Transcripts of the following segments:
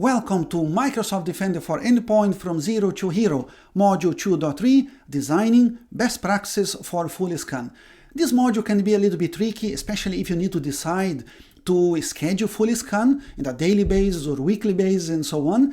Welcome to Microsoft Defender for Endpoint from Zero to Hero, Module 2.3, Designing Best Practices for FullScan. This module can be a little bit tricky, especially if you need to decide to schedule FullScan on a daily basis or weekly basis and so on.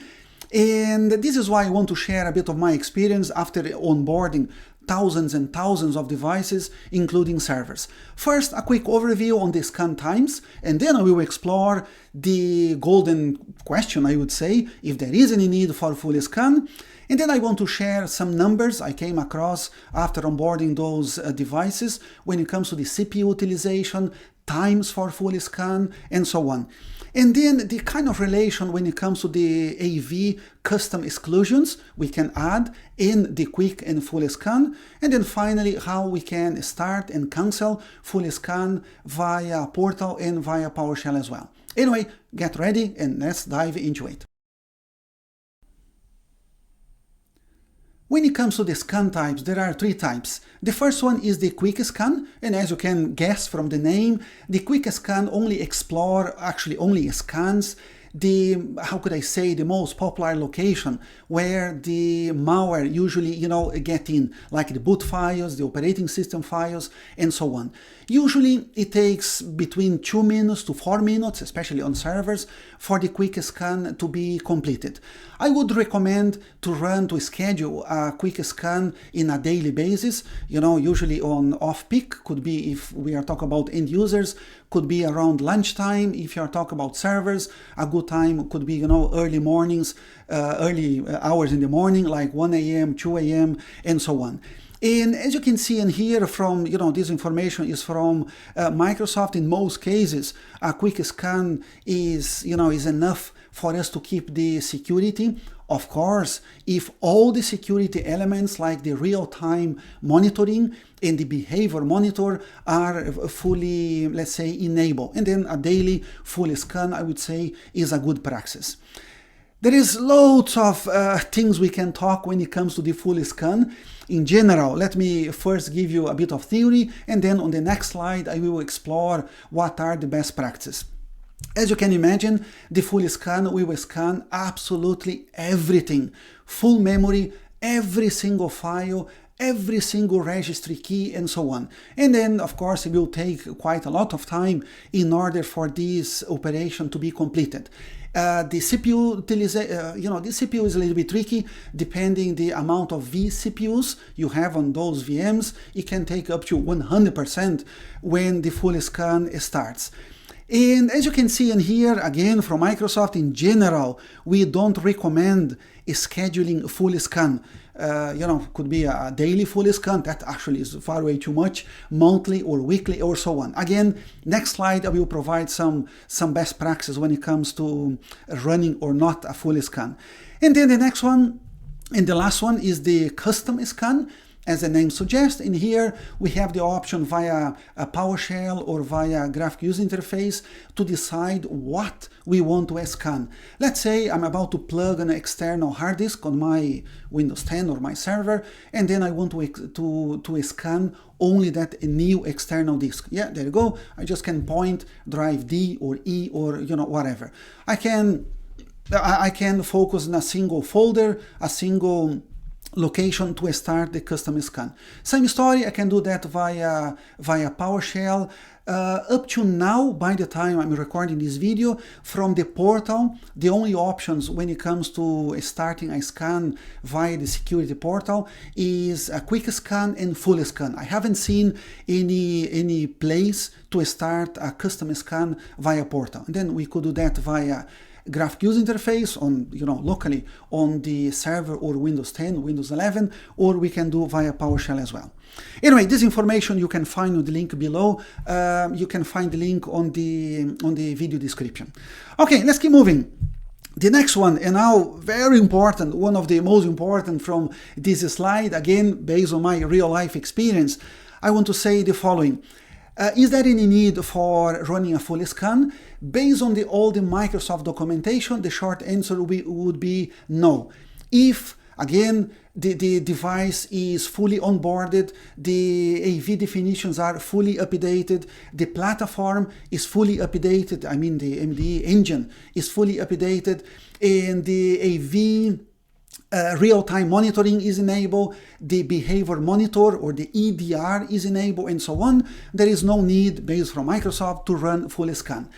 And this is why I want to share a bit of my experience after onboarding thousands and thousands of devices, including servers. First, a quick overview on the scan times, and then I will explore the golden question, I would say, if there is any need for FullScan. And then I want to share some numbers I came across after onboarding those devices when it comes to the CPU utilization, times for FullScan, and so on. And then the kind of relation when it comes to the AV custom exclusions we can add in the quick and FullScan. And then finally, how we can start and cancel FullScan via portal and via PowerShell as well. Anyway, get ready and let's dive into it. When it comes to the scan types, there are three types. The first one is the quick scan, and as you can guess from the name, the quick scan only scans the, how could I say, the most popular location where the malware usually, get in, like the boot files, the operating system files, and so on. Usually it takes between 2 minutes to 4 minutes, especially on servers, for the quick scan to be completed. I would recommend to schedule a quick scan in a daily basis, usually on off-peak, could be if we are talking about end users, could be around lunchtime. If you are talking about servers, a good time could be, early mornings, early hours in the morning, like 1 a.m., 2 a.m., and so on. And as you can see in here from, this information is from Microsoft. In most cases, a quick scan is enough for us to keep the security. Of course, if all the security elements like the real-time monitoring and the behavior monitor are fully, let's say, enabled, and then a daily FullScan, I would say, is a good practice. There is loads of things we can talk when it comes to the FullScan. In general, let me first give you a bit of theory, and then on the next slide I will explore what are the best practices. As you can imagine, the FullScan will scan absolutely everything, full memory, every single file, every single registry key, and so on. And then, of course, it will take quite a lot of time in order for this operation to be completed. The CPU the CPU is a little bit tricky, depending the amount of vCPUs you have on those VMs. It can take up to 100% when the FullScan starts. And as you can see in here, again, from Microsoft, in general, we don't recommend scheduling FullScan. Could be a daily FullScan, that actually is far way too much, monthly or weekly or so on. Again, next slide, I will provide some best practices when it comes to running or not a FullScan. And then the next one, and the last one, is the custom scan. As the name suggests, in here we have the option via a PowerShell or via graphic user interface to decide what we want to scan. Let's say I'm about to plug an external hard disk on my Windows 10 or my server, and then I want to scan only that new external disk. Yeah, there you go. I just can point drive D or E or whatever. I can focus on a single folder, a single location to start the custom scan. Same story, I can do that via PowerShell. Up to now, by the time I'm recording this video, from the portal, the only options when it comes to starting a scan via the security portal is a quick scan and FullScan. I haven't seen any place to start a custom scan via portal. And then we could do that via graphic user interface on, locally on the server or Windows 10, Windows 11, or we can do via PowerShell as well. Anyway, this information you can find on the link below. You can find the link on the video description. Okay, let's keep moving. The next one, and now very important, one of the most important from this slide, again, based on my real life experience, I want to say the following. Is there any need for running a FullScan? Based on all the Microsoft documentation, the short answer would be no. If Again, the device is fully onboarded, the AV definitions are fully updated, the platform is fully updated, I mean the MDE engine is fully updated, and the AV real-time monitoring is enabled, the behavior monitor or the EDR is enabled, and so on. There is no need, based from Microsoft, to run FullScan.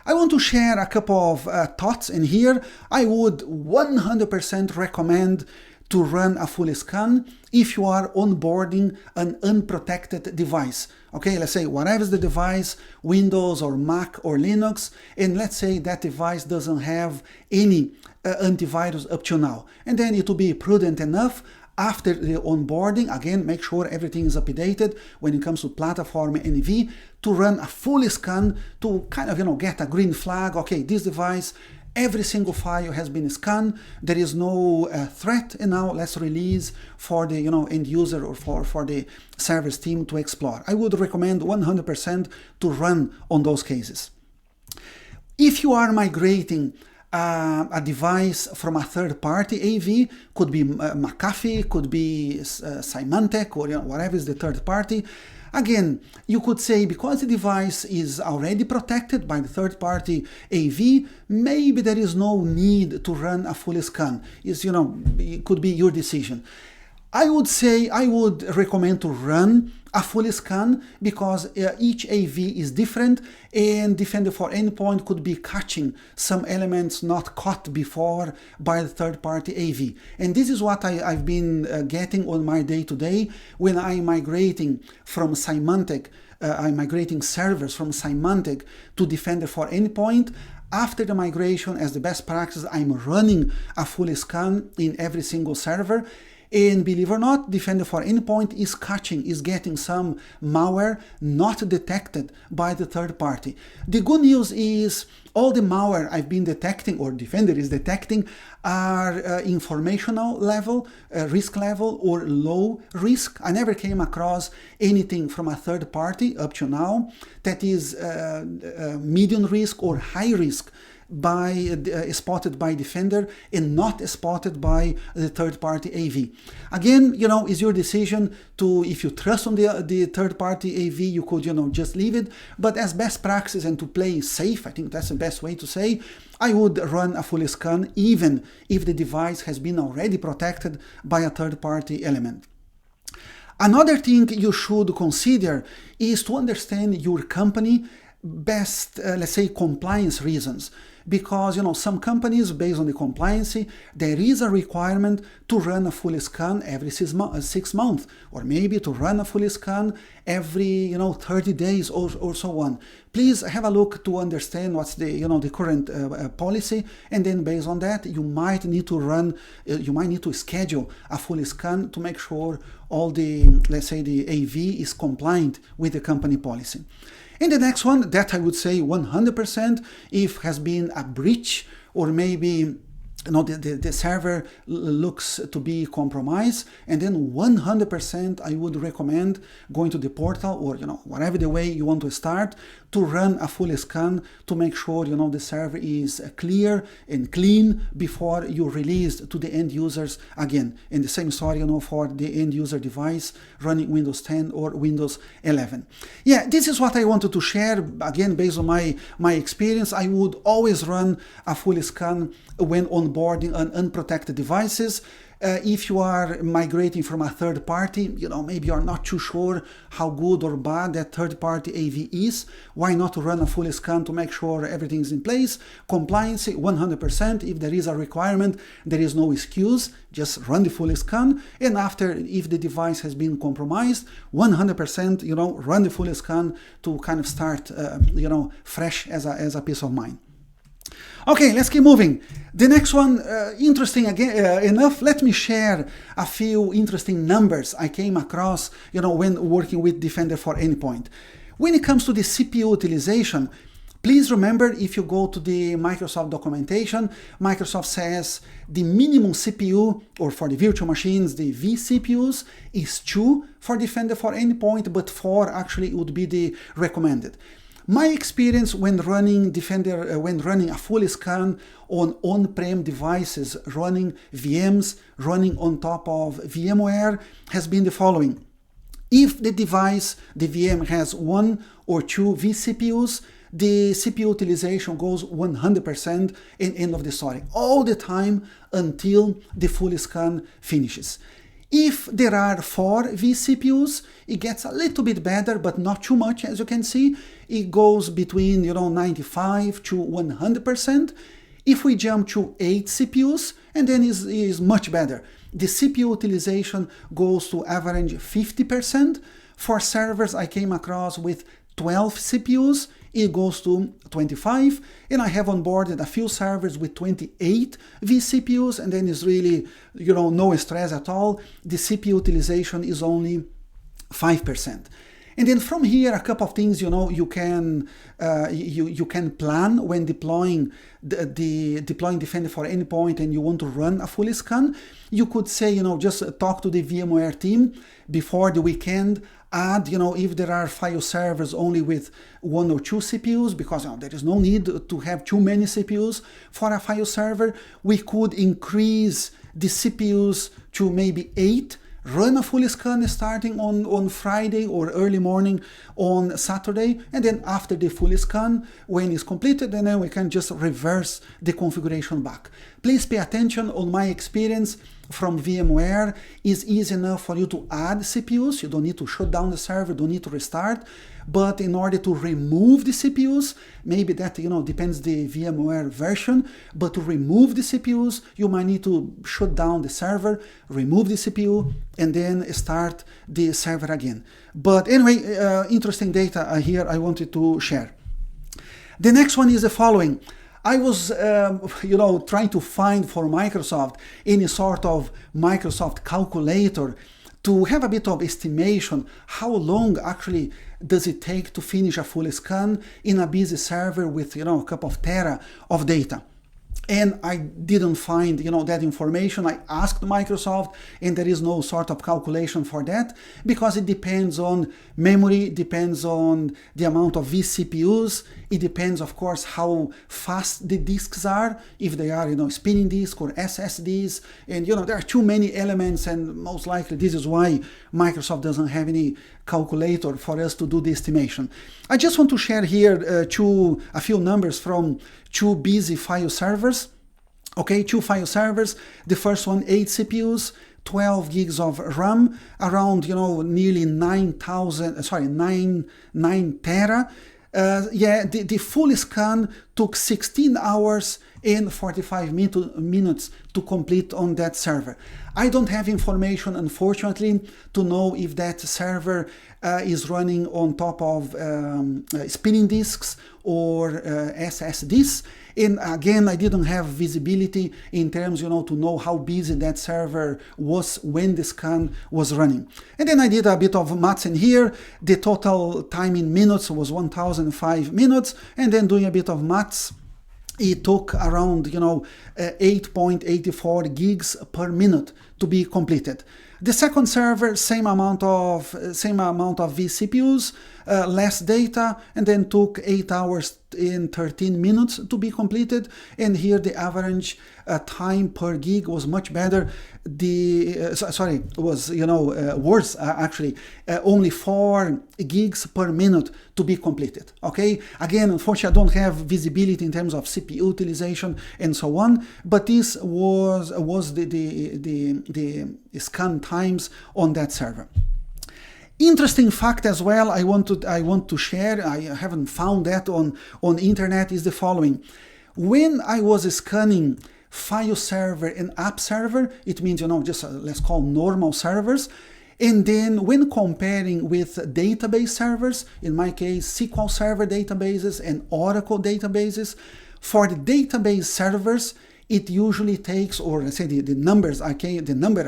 I want to share a couple of thoughts in here. I would 100% recommend to run a FullScan if you are onboarding an unprotected device. Okay, let's say whatever is the device, Windows or Mac or Linux, and let's say that device doesn't have any antivirus up to now. And then it will be prudent enough after the onboarding, again, make sure everything is updated when it comes to platform and AV, to run a FullScan to kind of, get a green flag. Okay, this device, every single file has been scanned. There is no threat, and now let's release for the end user or for the service team to explore. I would recommend 100% to run on those cases. If you are migrating a device from a third-party AV, could be McAfee, could be Symantec, or whatever is the third party. Again, you could say because the device is already protected by the third-party AV, maybe there is no need to run a FullScan. It could be your decision. I would recommend to run a FullScan because each AV is different, and Defender for Endpoint could be catching some elements not caught before by the third-party AV. And this is what I've been getting on my day-to-day when I'm migrating from Symantec, I'm migrating servers from Symantec to Defender for Endpoint. After the migration, as the best practice, I'm running a FullScan in every single server. And believe it or not, Defender for Endpoint is getting some malware not detected by the third party. The good news is all the malware I've been detecting, or Defender is detecting, are informational level, risk level, or low risk. I never came across anything from a third party up to now that is medium risk or high risk spotted by Defender and not spotted by the third-party AV. Again, it's your decision to, if you trust on the third-party AV, you could, just leave it. But as best practice and to play safe, I think that's the best way to say, I would run a FullScan even if the device has been already protected by a third-party element. Another thing you should consider is to understand your company best, let's say, compliance reasons. Because some companies, based on the compliance, there is a requirement to run a FullScan every 6 months, or maybe to run a FullScan every 30 days or so on. Please have a look to understand what's the current policy, and then based on that you might need to schedule a FullScan to make sure all the, let's say, the AV is compliant with the company policy. And the next one, that I would say 100%, if has been a breach, or maybe the server looks to be compromised, and then 100% I would recommend going to the portal, or whatever the way you want to start, to run a FullScan to make sure the server is clear and clean before you release to the end users again. In the same story for the end user device running Windows 10 or Windows 11. Yeah, this is what I wanted to share. Again, based on my experience, I would always run a FullScan when onboarding on unprotected devices. If you are migrating from a third party, maybe you're not too sure how good or bad that third party AV is. Why not run a FullScan to make sure everything's in place? Compliance 100%. If there is a requirement, there is no excuse. Just run the FullScan. And after, if the device has been compromised, 100%, run the FullScan to kind of start, fresh as a peace of mind. Okay, let's keep moving. The next one, interesting again enough, let me share a few interesting numbers I came across, when working with Defender for Endpoint. When it comes to the CPU utilization, please remember, if you go to the Microsoft documentation, Microsoft says the minimum CPU, or for the virtual machines, the vCPUs, is 2 for Defender for Endpoint, but 4 actually would be the recommended. My experience when running Defender, when running a full scan on on-prem devices, running VMs, running on top of VMware, has been the following. If the device, the VM, has 1 or 2 vCPUs, the CPU utilization goes 100% and end of the story, all the time until the full scan finishes. If there are 4 vCPUs, it gets a little bit better, but not too much, as you can see. It goes between 95 to 100%. If we jump to 8 CPUs, and then is much better. The CPU utilization goes to average 50%. For servers, I came across with 12 CPUs, it goes to 25, and I have onboarded a few servers with 28 vCPUs, and then it's really, no stress at all. The CPU utilization is only 5%. And then from here, a couple of things, you can plan when deploying deploying Defender for Endpoint and you want to run a full scan. You could say, just talk to the VMware team before the weekend. Add, if there are file servers only with 1 or 2 CPUs, because there is no need to have too many CPUs for a file server. We could increase the CPUs to maybe 8, run a full scan starting on Friday or early morning on Saturday, and then after the full scan, when it's completed, then we can just reverse the configuration back. Please pay attention. On my experience from VMware, is easy enough for you to add CPUs. You don't need to shut down the server, don't need to restart. But in order to remove the CPUs, maybe that depends the VMware version, but to remove the CPUs, you might need to shut down the server, remove the CPU, and then start the server again. But anyway, interesting data here I wanted to share. The next one is the following. I was, trying to find for Microsoft any sort of Microsoft calculator to have a bit of estimation how long actually does it take to finish a full scan in a busy server with, a couple of tera of data. And I didn't find, that information. I asked Microsoft, and there is no sort of calculation for that, because it depends on memory, depends on the amount of vCPUs. It depends, of course, how fast the disks are, if they are, spinning disk or SSDs. And, there are too many elements, and most likely this is why Microsoft doesn't have any calculator for us to do the estimation. I just want to share here a few numbers from 2 busy file servers. Okay, 2 file servers. The first one, 8 CPUs, 12 gigs of RAM, around, nearly 9 tera. The full scan took 16 hours and 45 minutes to complete on that server. I don't have information, unfortunately, to know if that server is running on top of spinning disks or SSDs. And again, I didn't have visibility in terms, to know how busy that server was when the scan was running. And then I did a bit of maths in here. The total time in minutes was 1005 minutes. And then doing a bit of maths, it took around, 8.84 gigs per minute to be completed. The second server, same amount of vCPUs, less data, and then took 8 hours and 13 minutes to be completed. And here the average time per gig was much better. Worse actually. Only 4 gigs per minute to be completed. Okay. Again, unfortunately, I don't have visibility in terms of CPU utilization and so on. But this was the scan times on that server. Interesting fact as well I want to share, I haven't found that on internet, is the following. When I was scanning file server and app server, it means, just let's call normal servers. And then when comparing with database servers, in my case, SQL Server databases and Oracle databases, for the database servers, it usually takes, or let's say the number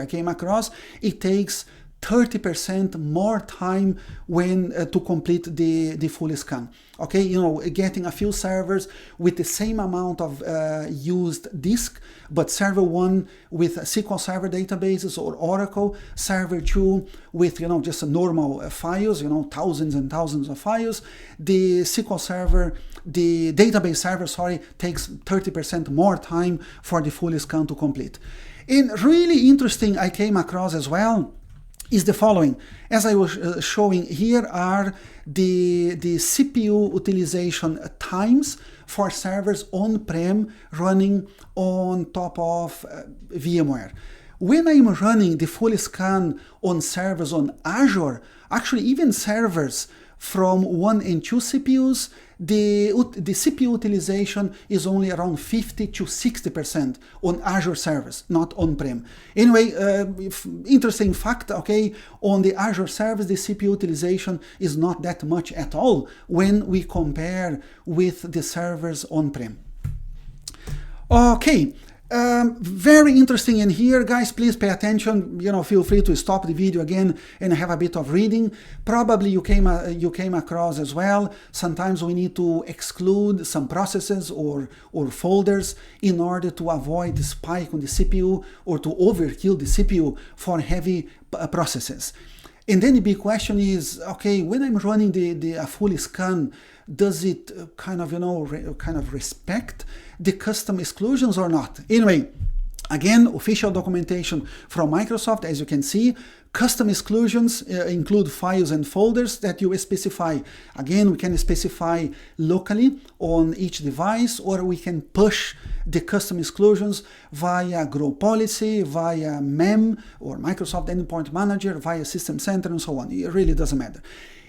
I came across, it takes 30% more time when to complete the full scan. Okay, you know, getting a few servers with the same amount of used disk, but server 1 with SQL Server databases or Oracle, server 2 with, you know, just a normal files, you know, thousands and thousands of files. The SQL Server, the database server, sorry, takes 30% more time for the full scan to complete. And really interesting I came across as well is the following. As I was showing, here are the CPU utilization times for servers on-prem running on top of VMware. When I'm running the full scan on servers on Azure, actually even servers from 1 and 2 CPUs, the CPU utilization is only around 50 to 60% on Azure servers, not on-prem. Anyway, interesting fact, okay, on the Azure servers, the CPU utilization is not that much at all when we compare with the servers on-prem. Okay. Very interesting in here, guys. Please pay attention. You know, feel free to stop the video again and have a bit of reading. Probably you came across as well. Sometimes we need to exclude some processes or folders in order to avoid the spike on the CPU or to overkill the CPU for heavy processes. And then the big question is, okay, when I'm running the full scan, does it kind of, you know, respect the custom exclusions or not? Anyway, again, official documentation from Microsoft, as you can see, custom exclusions include files and folders that you specify. Again, we can specify locally on each device, or we can push the custom exclusions via group policy, via MEM or Microsoft Endpoint Manager, via System Center, and so on. It really doesn't matter.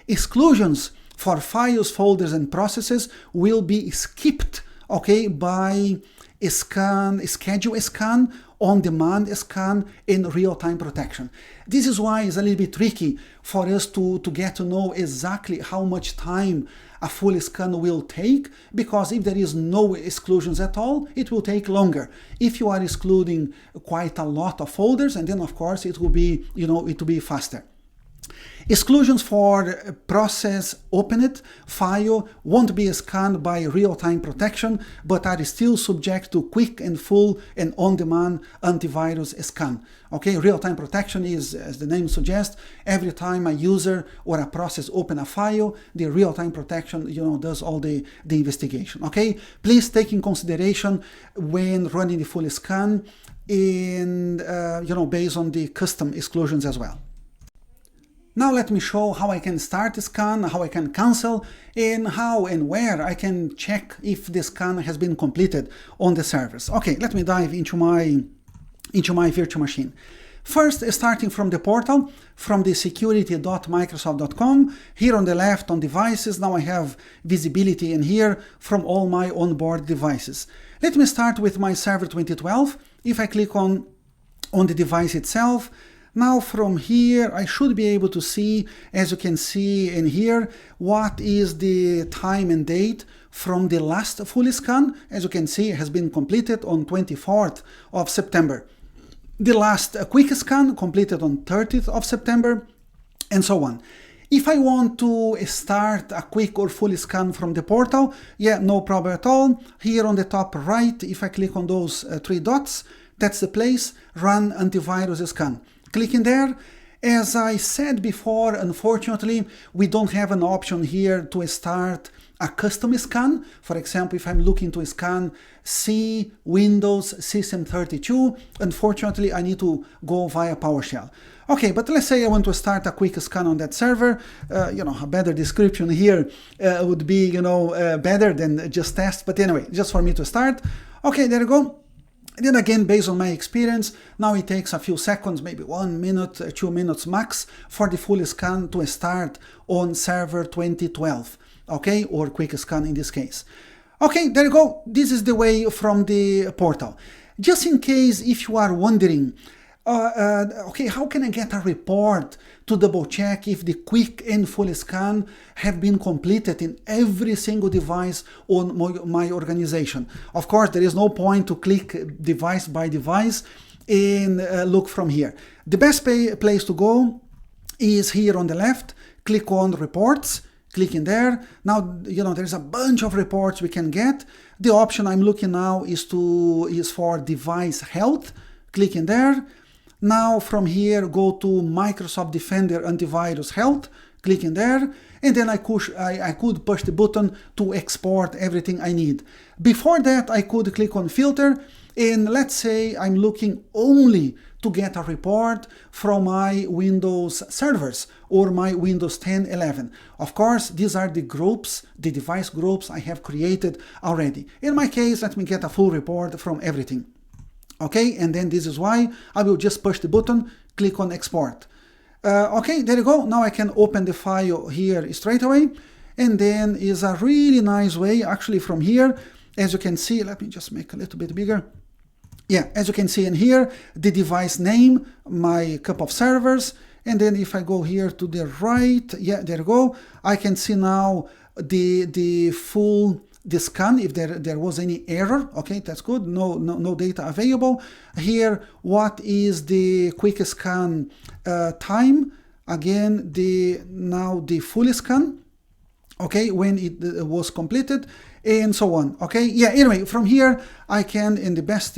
Exclusions for files, folders, and processes will be skipped, okay, by schedule scan, on-demand scan, and real-time protection. This is why it's a little bit tricky for us to get to know exactly how much time a full scan will take, because if there is no exclusions at all, it will take longer. If you are excluding quite a lot of folders, and then of course it will be, you know, it will be faster. Exclusions for process opened file won't be scanned by real-time protection, but are still subject to quick and full and on-demand antivirus scan. Okay, real-time protection is, as the name suggests, every time a user or a process open a file, the real-time protection, you know, does all the investigation. Okay, please take in consideration when running the full scan, and you know, based on the custom exclusions as well. Now let me show how I can start a scan, how I can cancel, and how and where I can check if the scan has been completed on the servers. Okay, let me dive into my virtual machine. First, starting from the portal, from the security.microsoft.com, here on the left on devices, now I have visibility in here from all my onboard devices. Let me start with my server 2012. If I click on the device itself, now from here I should be able to see, as you can see in here, what is the time and date from the last full scan. As you can see, it has been completed on 24th of September. The last quick scan completed on 30th of September, and so on. If I want to start a quick or full scan from the portal, yeah, no problem at all. Here on the top right, if I click on those three dots, that's the place, run antivirus scan. Clicking there. As I said before, unfortunately, we don't have an option here to start a custom scan. For example, if I'm looking to scan C, Windows, System 32, unfortunately, I need to go via PowerShell. Okay, but let's say I want to start a quick scan on that server. You know, a better description here would be, you know, better than just test. But anyway, just for me to start. Okay, there you go. And then again, based on my experience, now it takes a few seconds, maybe 1 minute, 2 minutes max, for the full scan to start on server 2012, okay, or quick scan in this case. Okay, there you go. This is the way from the portal. Just in case if you are wondering, okay, how can I get a report to double check if the quick and full scan have been completed in every single device on my organization? Of course, there is no point to click device by device and look from here. The best place to go is here on the left. Click on reports, click in there. Now, there's a bunch of reports we can get. The option I'm looking now is for device health. Click in there. Now from here, go to Microsoft Defender Antivirus Health. Click in there. And then I could push the button to export everything I need. Before that, I could click on filter. And let's say I'm looking only to get a report from my Windows servers or my Windows 10, 11. Of course, these are the groups, the device groups I have created already. In my case, let me get a full report from everything. Okay, and then this is why I will just push the button, click on export. Okay, there you go. Now I can open the file here straight away. And then is a really nice way, actually from here, as you can see, let me just make a little bit bigger. Yeah, as you can see in here, the device name, my couple of servers, and then if I go here to the right, yeah, there you go, I can see now the full scan, if there was any error. Okay, that's good, no data available. Here, what is the quick scan time? Again, now the full scan, okay, when it was completed, and so on. Okay, yeah, anyway, from here I can, and the best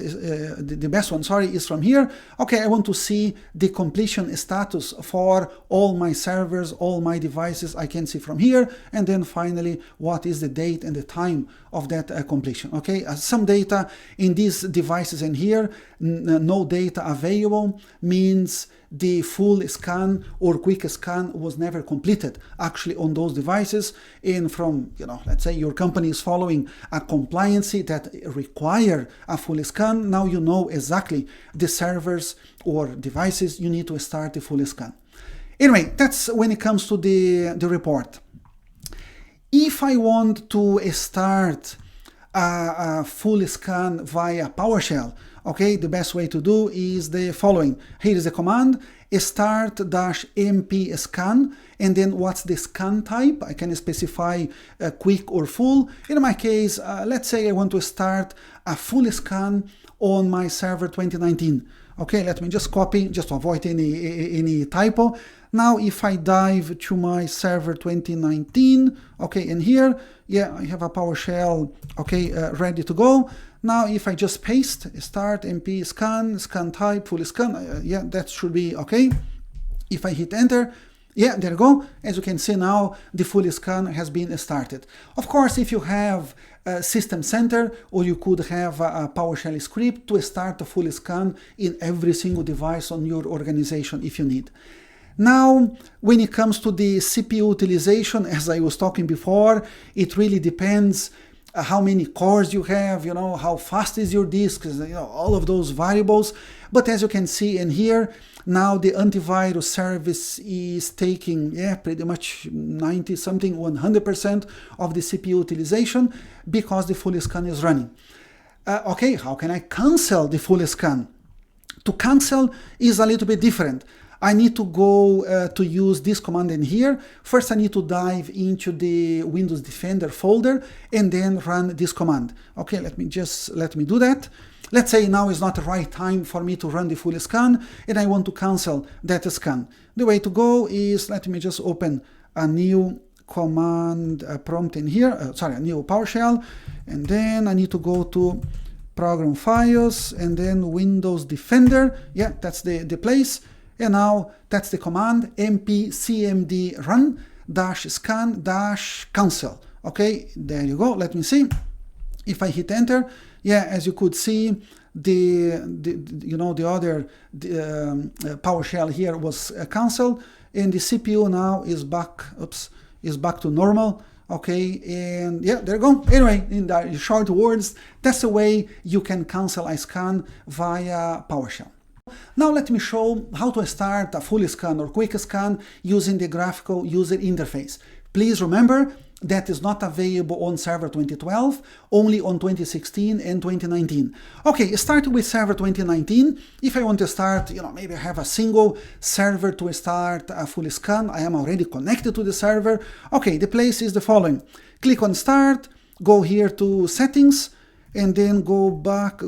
one, sorry, is from here. Okay, I want to see the completion status for all my servers, all my devices. I can see from here, and then finally what is the date and the time of that completion. Okay, some data in these devices, and here no data available means the full scan or quick scan was never completed actually on those devices. And from, let's say your company is following a compliancy that require a full scan, now you know exactly the servers or devices you need to start the full scan. Anyway, that's when it comes to the report. If I want to start a full scan via PowerShell, okay, the best way to do is the following. Here is the command, Start-MpScan, and then what's the scan type? I can specify quick or full. In my case, let's say I want to start a full scan on my server 2019. Okay, let me just copy, just to avoid any typo. Now, if I dive to my server 2019, okay, and here, yeah, I have a PowerShell, okay, ready to go. Now, if I just paste Start-MpScan, ScanType, full scan, yeah, that should be okay. If I hit enter, yeah, there you go. As you can see now, the full scan has been started. Of course, if you have a System Center, or you could have a PowerShell script to start a full scan in every single device on your organization if you need. Now, when it comes to the CPU utilization, as I was talking before, it really depends how many cores you have, how fast is your disk, all of those variables. But as you can see in here, now the antivirus service is taking, pretty much 90-something, 100% of the CPU utilization because the full scan is running. Okay, how can I cancel the full scan? To cancel is a little bit different. I need to go to use this command in here. First, I need to dive into the Windows Defender folder and then run this command. Okay, let me do that. Let's say now is not the right time for me to run the full scan and I want to cancel that scan. The way to go is, let me just open a new command prompt in here, a new PowerShell, and then I need to go to Program Files and then Windows Defender. Yeah, that's the place. And now that's the command, mpcmdrun.exe/cancel. Okay, there you go. Let me see. If I hit enter, yeah, as you could see, the other PowerShell here was canceled, and the CPU now is back. Is back to normal. Okay, and yeah, there you go. Anyway, in the short words, that's the way you can cancel a scan via PowerShell. Now let me show how to start a full scan or quick scan using the graphical user interface. Please remember that is not available on Server 2012, only on 2016 and 2019. Okay, starting with Server 2019, if I want to start, maybe I have a single server to start a full scan, I am already connected to the server. Okay, the place is the following. Click on Start, go here to Settings, and then go back,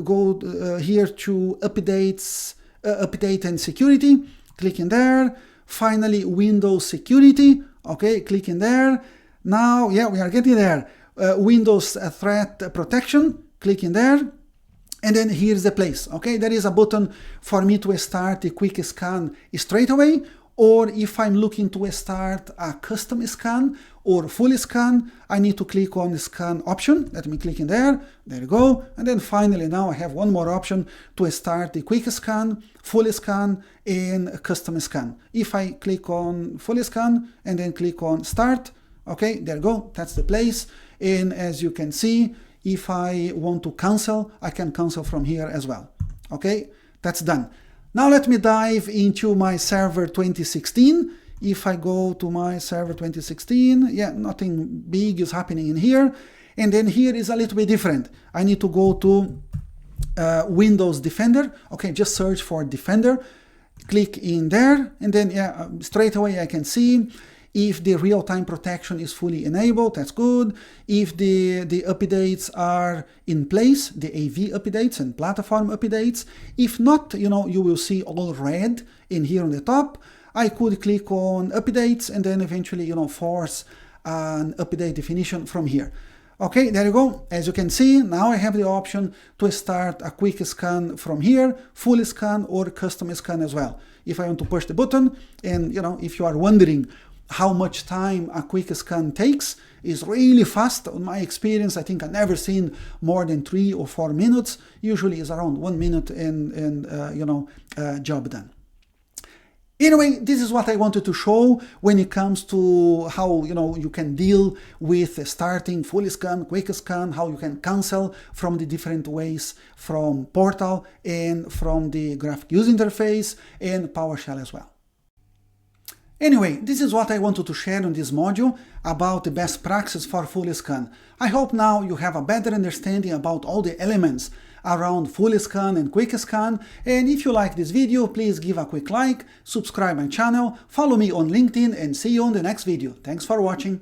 here to Update and Security. Click in there. Finally, Windows Security. Okay, click in there. Now, yeah, we are getting there. Windows Threat Protection. Click in there. And then here's the place. Okay, there is a button for me to start the quick scan straight away. Or if I'm looking to start a custom scan or full scan, I need to click on the scan option. Let me click in there. There you go. And then finally now I have one more option to start the quick scan, full scan, and custom scan. If I click on full scan and then click on start, okay, there you go. That's the place. And as you can see, if I want to cancel, I can cancel from here as well. Okay, that's done. Now let me dive into my server 2016. If I go to my server 2016, yeah, nothing big is happening in here. And then here is a little bit different. I need to go to Windows Defender. Okay, just search for Defender. Click in there, and then yeah, straight away I can see if the real-time protection is fully enabled. That's good. If the updates are in place, the AV updates and platform updates. If not, you know, you will see all red in here on the top. I could click on updates and then eventually, you know, force an update definition from here. Okay, there you go. As you can see, now I have the option to start a quick scan from here, full scan or custom scan as well. If I want to push the button, and you know, if you are wondering how much time a quick scan takes, is really fast. On my experience, I think I've never seen more than 3 or 4 minutes. Usually is around 1 minute and job done. Anyway, this is what I wanted to show when it comes to how, you know, you can deal with starting full scan, quick scan, how you can cancel from the different ways from Portal and from the graphic user interface and PowerShell as well. Anyway, this is what I wanted to share on this module about the best practices for full scan. I hope now you have a better understanding about all the elements around full scan and quick scan. And if you like this video, please give a quick like, subscribe my channel, follow me on LinkedIn, and see you on the next video. Thanks for watching.